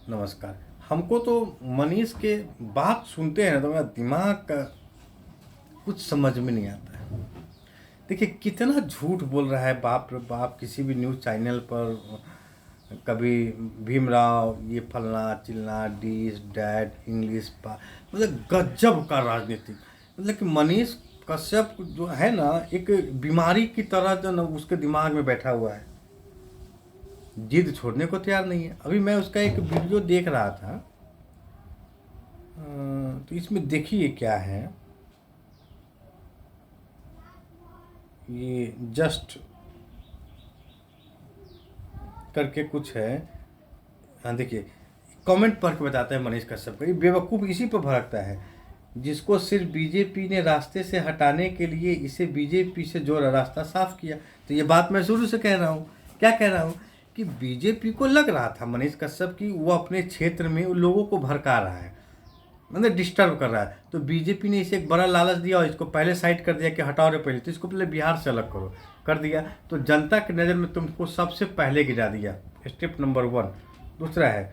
नमस्कार। हमको तो मनीष के बात सुनते हैं तो मेरा दिमाग का कुछ समझ में नहीं आता है। देखिए कितना झूठ बोल रहा है, बाप रे बाप। किसी भी न्यूज़ चैनल पर कभी भीमराव ये फलना चिलना डिस डैड इंग्लिश पा, मतलब गजब का राजनीतिक। मतलब कि मनीष कश्यप जो है ना, एक बीमारी की तरह जो ना उसके दिमाग में बैठा हुआ है, जिद छोड़ने को तैयार नहीं है। अभी मैं उसका एक वीडियो देख रहा था, तो इसमें देखिए क्या है। ये जस्ट करके कुछ है। हाँ देखिए, कमेंट पढ़ के बताता है मनीष कश्यप का। ये बेवकूफ़ इसी पर भड़कता है जिसको सिर्फ बीजेपी ने रास्ते से हटाने के लिए इसे बीजेपी से जोड़ा, रास्ता साफ किया। तो ये बात मैं शुरू से कह रहा हूँ। क्या कह रहा हूँ कि बीजेपी को लग रहा था मनीष कश्यप की वो अपने क्षेत्र में उन लोगों को भड़का रहा है, मतलब डिस्टर्ब कर रहा है। तो बीजेपी ने इसे एक बड़ा लालच दिया और इसको पहले साइड कर दिया कि हटाओ रे पहले, तो इसको पहले बिहार से अलग करो, कर दिया। तो जनता की नज़र में तुमको सबसे पहले गिरा दिया, स्टेप नंबर 1। दूसरा है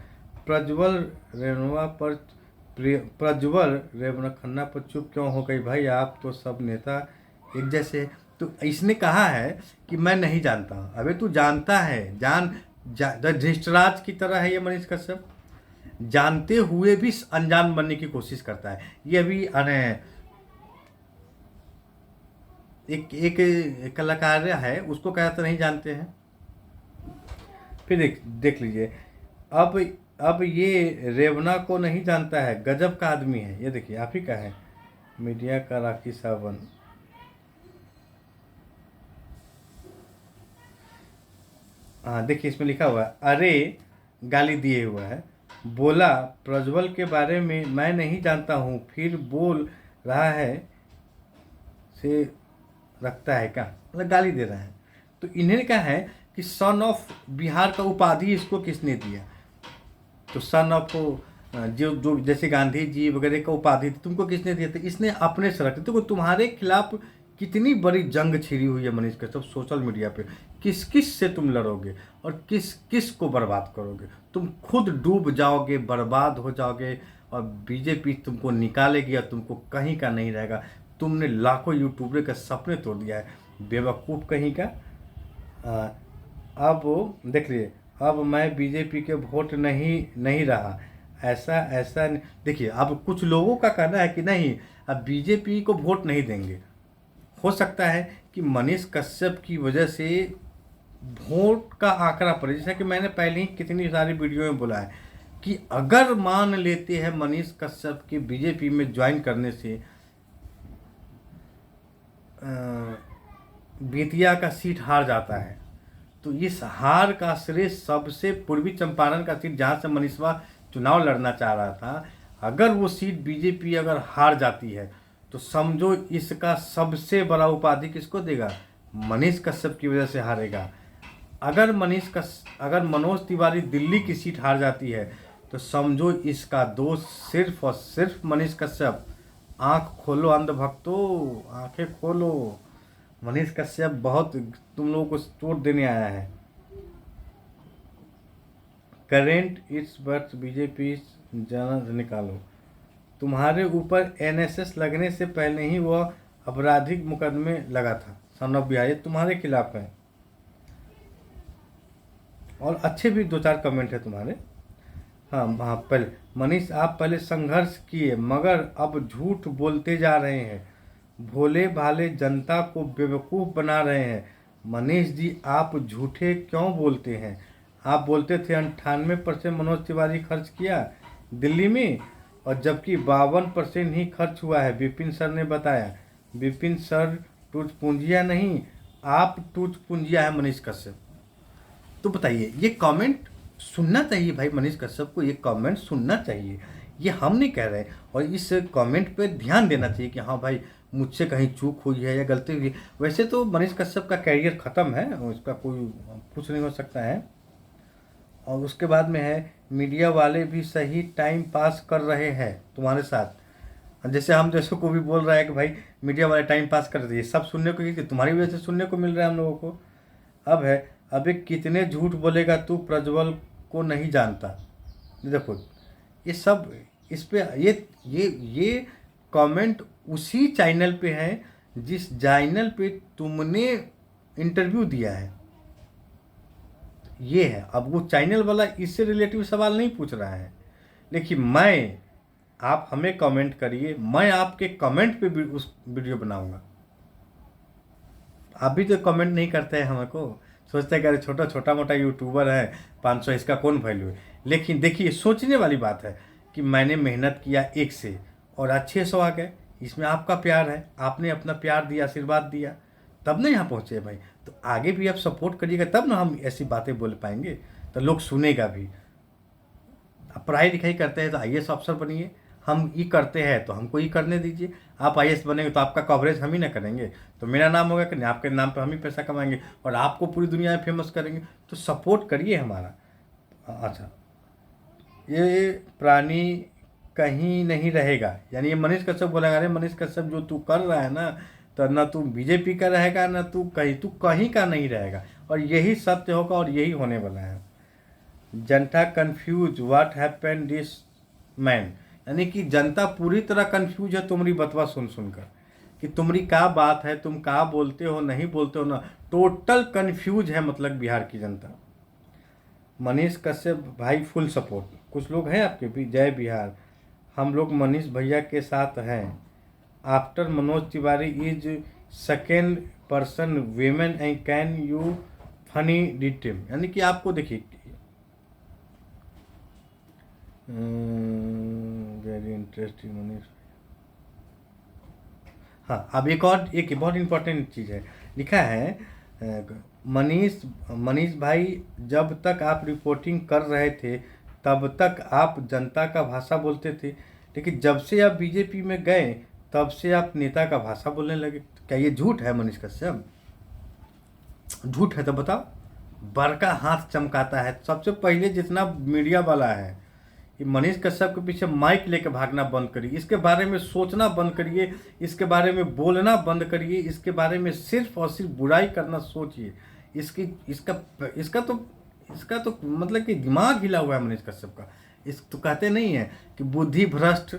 प्रज्वल रेणुआ पर प्रज्वल रेवन्ना पर चुप क्यों हो गई भाई, आप तो सब नेता एक जैसे। तो इसने कहा है कि मैं नहीं जानता। अबे तू जानता है, धृष्टराज की तरह है ये मनीष कश्यप। जानते हुए भी अनजान बनने की कोशिश करता है। ये अभी एक कलाकार है, उसको कहता तो नहीं जानते हैं। फिर देख लीजिए। अब अब ये रेवना को नहीं जानता है, गजब का आदमी है। ये देखिए आप ही का है, मीडिया का राखी सावन। हाँ देखिए इसमें लिखा हुआ है, अरे गाली दिए हुआ है। बोला प्रज्वल के बारे में मैं नहीं जानता हूँ, फिर बोल रहा है से रखता है क्या, मतलब गाली दे रहा है। तो इन्हें क्या है कि सन ऑफ बिहार का उपाधि इसको किसने दिया। तो सन ऑफ जो जो जैसे गांधी जी वगैरह का उपाधि तुमको किसने दिया था, इसने अपने से रखते। तो तुम्हारे खिलाफ कितनी बड़ी जंग छिड़ी हुई है मनीष कश्यप सोशल मीडिया पे। किस किस से तुम लड़ोगे और किस किस को बर्बाद करोगे। तुम खुद डूब जाओगे, बर्बाद हो जाओगे, और बीजेपी तुमको निकालेगी और तुमको कहीं का नहीं रहेगा। तुमने लाखों यूट्यूबर का सपने तोड़ दिया है, बेवकूफ़ कहीं का। अब देख लिए, अब मैं बीजेपी के वोट नहीं रहा, ऐसा ऐसा देखिए अब कुछ लोगों का कहना है कि नहीं अब बीजेपी को वोट नहीं देंगे। हो सकता है कि मनीष कश्यप की वजह से वोट का आंकड़ा पड़े। जैसा कि मैंने पहले ही कितनी सारी वीडियो में बोला है कि अगर मान लेते हैं मनीष कश्यप के बीजेपी में ज्वाइन करने से बेतिया का सीट हार जाता है, तो इस हार का श्रेय सबसे पूर्वी चंपारण का सीट जहाँ से मनीषवा चुनाव लड़ना चाह रहा था, अगर वो सीट बीजेपी अगर हार जाती है तो समझो इसका सबसे बड़ा उपाधि किसको देगा, मनीष कश्यप की वजह से हारेगा। अगर मनोज तिवारी दिल्ली की सीट हार जाती है तो समझो इसका दोष सिर्फ और सिर्फ मनीष कश्यप। आँख खोलो अंधभक्तों, आंखें खोलो। मनीष कश्यप बहुत तुम लोगों को चोट देने आया है। करेंट इट्स बट बीजेपी जाना निकालो। तुम्हारे ऊपर एनएसएस लगने से पहले ही वह आपराधिक मुकदमे लगा था। सन ऑफ बिहार ये तुम्हारे खिलाफ है। और अच्छे भी 2-4 कमेंट है तुम्हारे। हाँ हाँ, पहले मनीष आप पहले संघर्ष किए मगर अब झूठ बोलते जा रहे हैं, भोले भाले जनता को बेवकूफ़ बना रहे हैं। मनीष जी आप झूठे क्यों बोलते हैं। आप बोलते थे 98% मनोज तिवारी खर्च किया दिल्ली में, और जबकि 52% ही खर्च हुआ है, विपिन सर ने बताया। विपिन सर टूट पूंजिया नहीं, आप टूट पूंजिया है मनीष कश्यप। तो बताइए, ये कमेंट सुनना चाहिए भाई, मनीष कश्यप को ये कमेंट सुनना चाहिए। ये हम नहीं कह रहे, और इस कमेंट पे ध्यान देना चाहिए कि हाँ भाई मुझसे कहीं चूक हुई है या गलती हुई है। वैसे तो मनीष कश्यप का कैरियर ख़त्म है, उसका कोई कुछ नहीं हो सकता है। और उसके बाद में है मीडिया वाले भी सही टाइम पास कर रहे हैं तुम्हारे साथ। जैसे हम जैसे को भी बोल रहा है कि भाई मीडिया वाले टाइम पास कर रही है, सब सुनने को कि तुम्हारी वजह से सुनने को मिल रहा है हम लोगों को। अब है, अबे कितने झूठ बोलेगा तू, प्रज्वल को नहीं जानता। देखो ये सब इस पे ये कमेंट उसी चैनल पे है जिस चैनल पे तुमने इंटरव्यू दिया है। ये है, अब वो चैनल वाला इससे रिलेटिव सवाल नहीं पूछ रहा है, लेकिन आप हमें कमेंट करिए, मैं आपके कमेंट पे भी उस वीडियो बनाऊंगा। आप भी तो कमेंट नहीं करते हैं हमको, सोचते हैं कि अरे छोटा छोटा मोटा यूट्यूबर है, 500 इसका कौन वैल्यू है। लेकिन देखिए सोचने वाली बात है कि मैंने मेहनत किया 1 से और आज 600 आ गए, इसमें आपका प्यार है, आपने अपना प्यार दिया, आशीर्वाद दिया, तब ना यहाँ पहुँचे भाई। तो आगे भी आप सपोर्ट करिएगा तब ना हम ऐसी बातें बोल पाएंगे, तो लोग सुनेगा भी। आप पढ़ाई लिखाई करते हैं तो IAS अफसर बनिए, हम ये करते हैं तो हमको ये करने दीजिए। आप IAS बनेंगे तो आपका कवरेज हम ही ना करेंगे, तो मेरा नाम होगा कि नहीं, आपके नाम पे हम ही पैसा कमाएंगे और आपको पूरी दुनिया में फेमस करेंगे। तो सपोर्ट करिए हमारा। अच्छा, ये प्राणी कहीं नहीं रहेगा, यानी ये मनीष कश्यप बोलेगा, अरे मनीष कश्यप जो तू कर रहा है ना, तो ना तू BJP का रहेगा ना तू कहीं का नहीं रहेगा, और यही सत्य होगा और यही होने वाला है। जनता confuse what happened this man, यानी कि जनता पूरी तरह कंफ्यूज है तुम्हारी बतवा सुन सुनकर कि तुम्हारी क्या बात है, तुम क्या बोलते हो नहीं बोलते हो ना, टोटल कंफ्यूज है मतलब बिहार की जनता। मनीष कश्यप भाई फुल सपोर्ट, कुछ लोग हैं आपके भी, जय बिहार, हम लोग मनीष भैया के साथ हैं। After Manoj Tiwari is second person women and can you funny detail, यानी कि आपको देखिए वेरी इंटरेस्टिंग मनीष। हाँ, अब एक बहुत इंपॉर्टेंट चीज़ है, लिखा है मनीष भाई जब तक आप रिपोर्टिंग कर रहे थे तब तक आप जनता का भाषा बोलते थे, लेकिन जब से आप BJP में गए तब से आप नेता का भाषा बोलने लगे। क्या ये झूठ है मनीष कश्यप? झूठ है तो बताओ। बड़का हाथ चमकाता है, सबसे पहले जितना मीडिया वाला है कि मनीष कश्यप के पीछे माइक लेके भागना बंद करिए, इसके बारे में सोचना बंद करिए, इसके बारे में बोलना बंद करिए, इसके बारे में सिर्फ और सिर्फ बुराई करना सोचिए। इसका तो मतलब कि दिमाग हिला हुआ है मनीष कश्यप का। इस तो कहते नहीं है कि बुद्धि भ्रष्ट,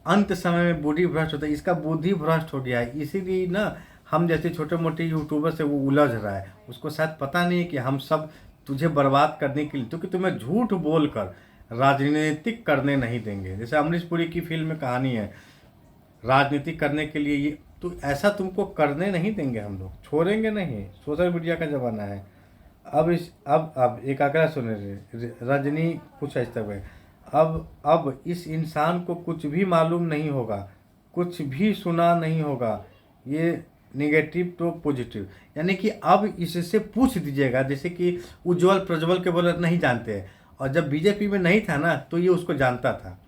अंत समय में बुद्धि भ्रष्ट होता है, इसका बुद्धि भ्रष्ट हो गया है। इसीलिए ना हम जैसे छोटे मोटे यूट्यूबर से वो उलझ रहा है, उसको शायद पता नहीं है कि हम सब तुझे बर्बाद करने के लिए, क्योंकि तुम्हें झूठ बोलकर राजनीतिक करने नहीं देंगे। जैसे अमरीश पुरी की फिल्म में कहानी है, राजनीति करने के लिए ये तो ऐसा तुमको करने नहीं देंगे, हम लोग छोड़ेंगे नहीं। सोशल मीडिया का ज़माना है। अब एक अगला सुने रजनी कुछ ऐसा है, अब इस इंसान को कुछ भी मालूम नहीं होगा, कुछ भी सुना नहीं होगा, ये निगेटिव तो पॉजिटिव, यानी कि अब इससे पूछ दीजिएगा। जैसे कि उज्जवल प्रज्वल के बोले नहीं जानते हैं, और जब BJP में नहीं था ना तो ये उसको जानता था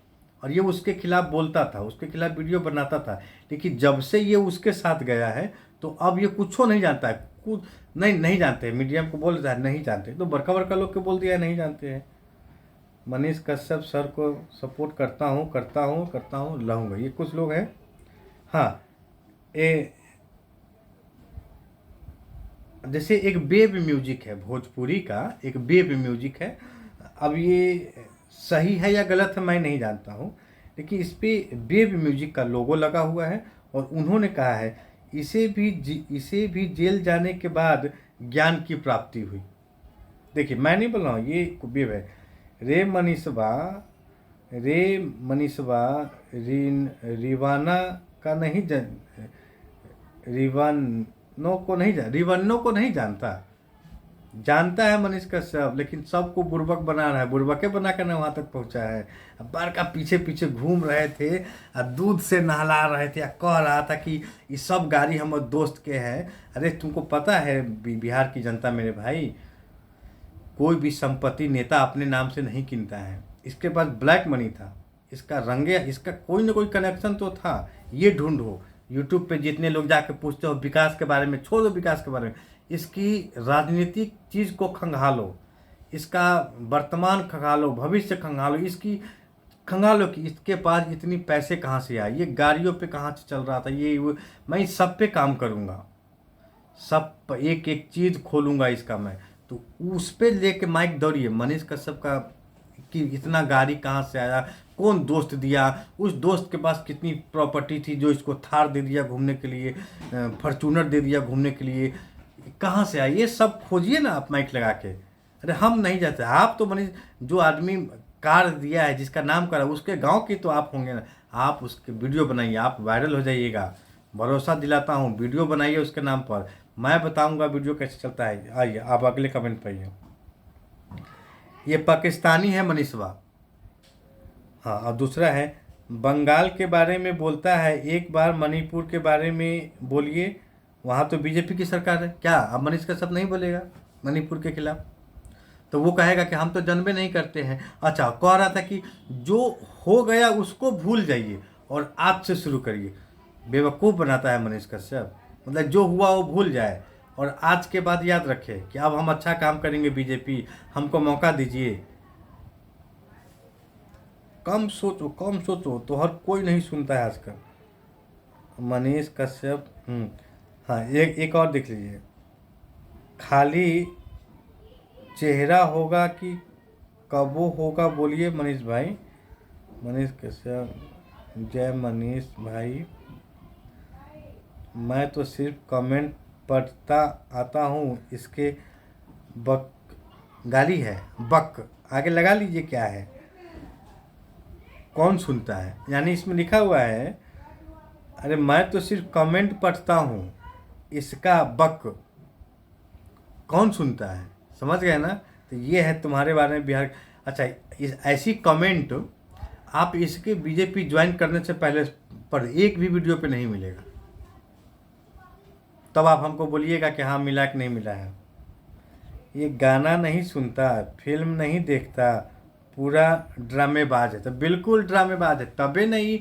और ये उसके खिलाफ बोलता था, उसके खिलाफ वीडियो बनाता था। लेकिन जब से ये उसके साथ गया है तो अब ये कुछ नहीं जानता है, कुछ नहीं जानते हैं। मीडिया को बोल रहा है नहीं जानते, तो बड़का लोग के बोल दिया है नहीं जानते हैं। मनीष कश्यप सर को सपोर्ट करता हूँ लाऊंगा, ये कुछ लोग हैं। हाँ, जैसे एक वेब म्यूजिक है, भोजपुरी का एक वेब म्यूजिक है। अब ये सही है या गलत है मैं नहीं जानता हूँ, लेकिन इस पे वेब म्यूजिक का लोगो लगा हुआ है और उन्होंने कहा है इसे भी जेल जाने के बाद ज्ञान की प्राप्ति हुई। देखिए मैं नहीं बोल रहा हूँ, ये वेब है। रे मनीषवा रिवाना का नहीं रिवन्नो को नहीं जानता है मनीष कश्यप, लेकिन सबको बुर्बक बना रहा है, बुर्बके बना कर ना वहाँ तक पहुँचा है। अब बार का पीछे घूम रहे थे और दूध से नहला रहे थे, कह रहा था कि ये सब गाड़ी हम दोस्त के हैं। अरे तुमको पता है बिहार की जनता मेरे भाई, कोई भी संपत्ति नेता अपने नाम से नहीं किनता है। इसके पास ब्लैक मनी था, इसका कोई ना कोई कनेक्शन तो था। ये ढूंढो यूट्यूब पे, जितने लोग जाके पूछते हो विकास के बारे में, छोड़ो विकास के बारे में, इसकी राजनीतिक चीज़ को खंगालो, इसका वर्तमान खंगालो, भविष्य खंगालो, इसकी खंगालो कि इसके पास इतनी पैसे कहाँ से आए, ये गाड़ियों पे कहाँ से चल रहा था, मैं सब पे काम करूँगा, सब एक एक चीज़ खोलूँगा इसका मैं। तो उस पर लेके माइक दौड़िए। मनीष कश्यप का कि इतना गाड़ी कहाँ से आया, कौन दोस्त दिया, उस दोस्त के पास कितनी प्रॉपर्टी थी जो इसको थार दे दिया घूमने के लिए, फॉर्चूनर दे दिया घूमने के लिए, कहाँ से आया, ये सब खोजिए ना आप माइक लगा के। अरे हम नहीं जाते, आप तो मनीष, जो आदमी कार दिया है जिसका नाम करा उसके गांव की तो आप होंगे ना, आप उसके वीडियो बनाइए, आप वायरल हो जाइएगा, भरोसा दिलाता हूँ, वीडियो बनाइए उसके नाम पर, मैं बताऊंगा वीडियो कैसे चलता है। आइए आप अगले कमेंट पर आइए। ये पाकिस्तानी है मनीषवा। हाँ, और दूसरा है, बंगाल के बारे में बोलता है, एक बार मणिपुर के बारे में बोलिए, वहाँ तो बीजेपी की सरकार है। क्या अब मनीष कश्यप नहीं बोलेगा मणिपुर के खिलाफ? तो वो कहेगा कि हम तो जनबे नहीं करते हैं। अच्छा, कह रहा था कि जो हो गया उसको भूल जाइए और आज से शुरू करिए। बेवकूफ़ बनाता है मनीष कश्यप, मतलब जो हुआ वो भूल जाए और आज के बाद याद रखे कि अब हम अच्छा काम करेंगे, बीजेपी हमको मौका दीजिए। कम सोचो, कम सोचो, तो हर कोई नहीं सुनता है आजकल। मनीष कश्यप। हाँ, एक और देख लीजिए, खाली चेहरा होगा कि कबो होगा, बोलिए मनीष भाई। मनीष कश्यप, जय मनीष भाई, मैं तो सिर्फ कमेंट पढ़ता आता हूँ, इसके बक गाली है, बक आगे लगा लीजिए, क्या है, कौन सुनता है, यानी इसमें लिखा हुआ है, अरे मैं तो सिर्फ कमेंट पढ़ता हूँ, इसका बक कौन सुनता है, समझ गए ना? तो ये है तुम्हारे बारे में बिहार। अच्छा, इस ऐसी कमेंट आप इसके बीजेपी ज्वाइन करने से पहले पर एक भी वीडियो पे नहीं मिलेगा, तब आप हमको बोलिएगा कि हाँ मिला कि नहीं मिला है। ये गाना नहीं सुनता, फिल्म नहीं देखता, पूरा ड्रामेबाज है। तो बिल्कुल ड्रामेबाज है, तबे नहीं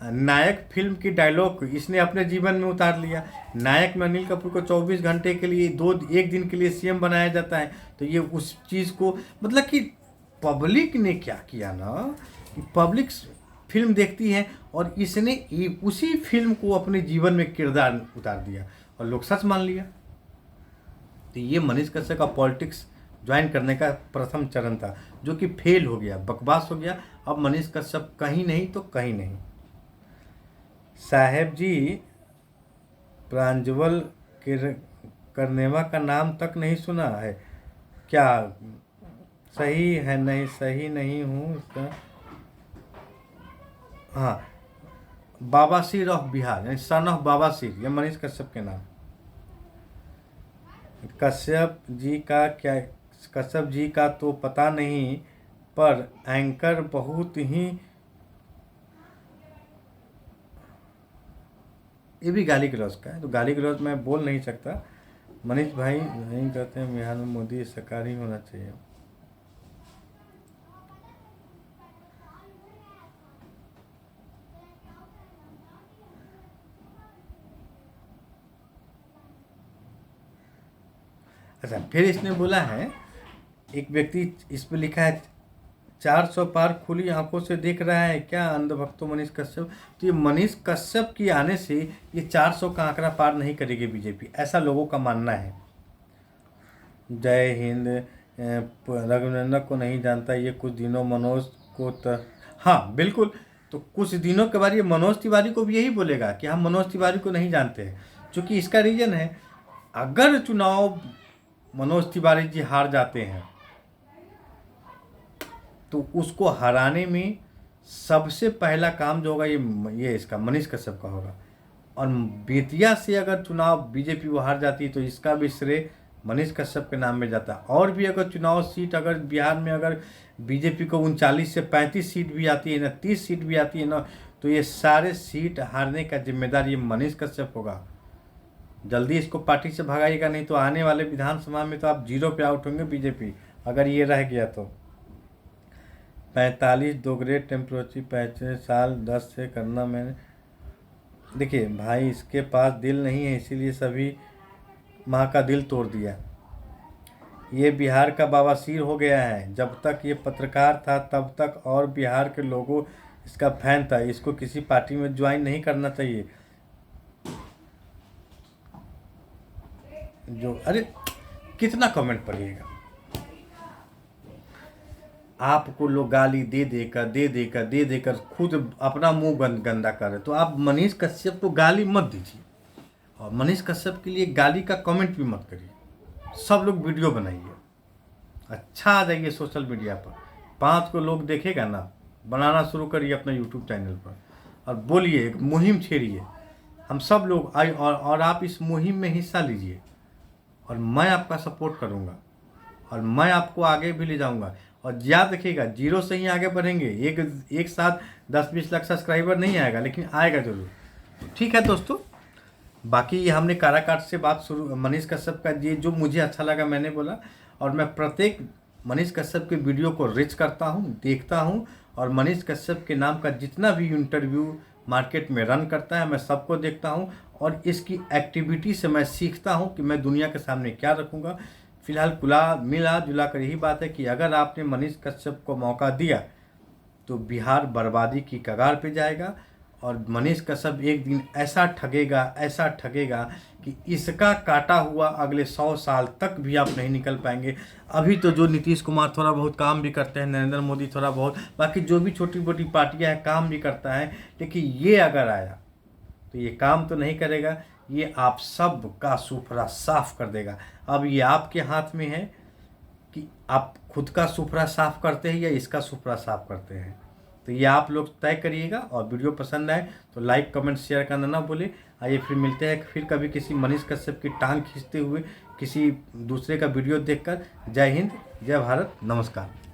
नायक फिल्म की डायलॉग इसने अपने जीवन में उतार लिया। नायक में अनिल कपूर को 24 घंटे के लिए एक दिन के लिए सीएम बनाया जाता है, तो ये उस चीज़ को, मतलब कि पब्लिक ने क्या किया ना, कि पब्लिक फिल्म देखती है और इसने उसी फिल्म को अपने जीवन में किरदार उतार दिया और लोग सच मान लिया। तो ये मनीष कश्यप का पॉलिटिक्स ज्वाइन करने का प्रथम चरण था, जो कि फेल हो गया, बकवास हो गया। अब मनीष कश्यप कहीं नहीं तो कहीं नहीं। साहेब जी, प्रांजल करनेवा का नाम तक नहीं सुना है क्या? सही है, नहीं सही नहीं हूँ इसका। हाँ, बाबासीर ऑफ बिहार, यानी सन ऑफ बाबासीर, ये मनीष कश्यप के नाम। कश्यप जी का क्या, कश्यप जी का तो पता नहीं, पर एंकर बहुत ही, ये भी गाली गलौज का है, तो गाली गलौज मैं बोल नहीं सकता। मनीष भाई नहीं कहते हैं बिहार में मोदी सरकार ही होना चाहिए। अच्छा, फिर इसने बोला है, एक व्यक्ति इस पर लिखा है, 400 पार खुली आंखों से देख रहा है क्या अंधभक्तों मनीष कश्यप। तो ये मनीष कश्यप की आने से ये 400 का आंकड़ा पार नहीं करेगी बीजेपी, ऐसा लोगों का मानना है। जय हिंद। रघुनंदन को नहीं जानता, ये कुछ दिनों मनोज को हाँ बिल्कुल, तो कुछ दिनों के बाद ये मनोज तिवारी को भी यही बोलेगा कि हम मनोज तिवारी को नहीं जानते हैं, क्योंकि इसका रीजन है, अगर चुनाव मनोज तिवारी जी हार जाते हैं तो उसको हराने में सबसे पहला काम जो होगा ये इसका मनीष कश्यप का होगा। और बेतिया से अगर चुनाव बीजेपी वो हार जाती है तो इसका भी श्रेय मनीष कश्यप के नाम में जाता है। और भी अगर चुनाव सीट अगर बिहार में अगर बीजेपी को 39 से 35 सीट भी आती है ना, 30 सीट भी आती है ना, तो ये सारे सीट हारने का जिम्मेदार ये मनीष कश्यप होगा। जल्दी इसको पार्टी से भगाइएगा, नहीं तो आने वाले विधानसभा में तो आप 0 पे आउट होंगे बीजेपी, अगर ये रह गया तो। 45 2 ग्रेड टेम्परेचर 35 साल 10 से करना। मैंने देखिए भाई, इसके पास दिल नहीं है, इसीलिए सभी माँ का दिल तोड़ दिया। ये बिहार का बवासीर हो गया है, जब तक ये पत्रकार था तब तक और बिहार के लोगों इसका फैन था, इसको किसी पार्टी में ज्वाइन नहीं करना चाहिए। जो अरे कितना कमेंट पढ़िएगा। आपको लोग गाली दे देकर खुद अपना मुंह गंदा कर रहे, तो आप मनीष कश्यप को गाली मत दीजिए और मनीष कश्यप के लिए गाली का कमेंट भी मत करिए। सब लोग वीडियो बनाइए, अच्छा आ जाइए सोशल मीडिया पर, 5 को लोग देखेगा ना, बनाना शुरू करिए अपना यूट्यूब चैनल पर और बोलिए, एक मुहिम छेड़िए। हम सब लोग आए और आप इस मुहिम में हिस्सा लीजिए और मैं आपका सपोर्ट करूँगा और मैं आपको आगे भी ले जाऊँगा। और याद रखिएगा, जीरो से ही आगे बढ़ेंगे। एक साथ 10-20 लाख सब्सक्राइबर नहीं आएगा, लेकिन आएगा जरूर। ठीक है दोस्तों, बाकी ये हमने काराकाट से बात शुरू, मनीष कश्यप का ये जो मुझे अच्छा लगा मैंने बोला, और मैं प्रत्येक मनीष कश्यप के वीडियो को रिच करता हूँ, देखता हूँ, और मनीष कश्यप के नाम का जितना भी इंटरव्यू मार्केट में रन करता है मैं सबको देखता हूँ और इसकी एक्टिविटी से मैं सीखता हूँ कि मैं दुनिया के सामने क्या रखूँगा। फिलहाल मिला जुला कर यही बात है कि अगर आपने मनीष कश्यप को मौका दिया तो बिहार बर्बादी की कगार पे जाएगा और मनीष कश्यप एक दिन ऐसा ठगेगा कि इसका काटा हुआ अगले 100 साल तक भी आप नहीं निकल पाएंगे। अभी तो जो नीतीश कुमार थोड़ा बहुत काम भी करते हैं, नरेंद्र मोदी थोड़ा बहुत, बाकी जो भी छोटी मोटी पार्टियां हैं काम भी करता है, लेकिन ये अगर आया तो ये काम तो नहीं करेगा, ये आप सब का सुपड़ा साफ कर देगा। अब ये आपके हाथ में है कि आप खुद का सुपड़ा साफ करते हैं या इसका सुपड़ा साफ करते हैं। तो ये आप लोग तय करिएगा और वीडियो पसंद आए तो लाइक कमेंट शेयर करना ना भूले। आइए फिर मिलते हैं फिर कभी किसी मनीष कश्यप की टांग खींचते हुए किसी दूसरे का वीडियो देखकर। जय हिंद, जय भारत, नमस्कार।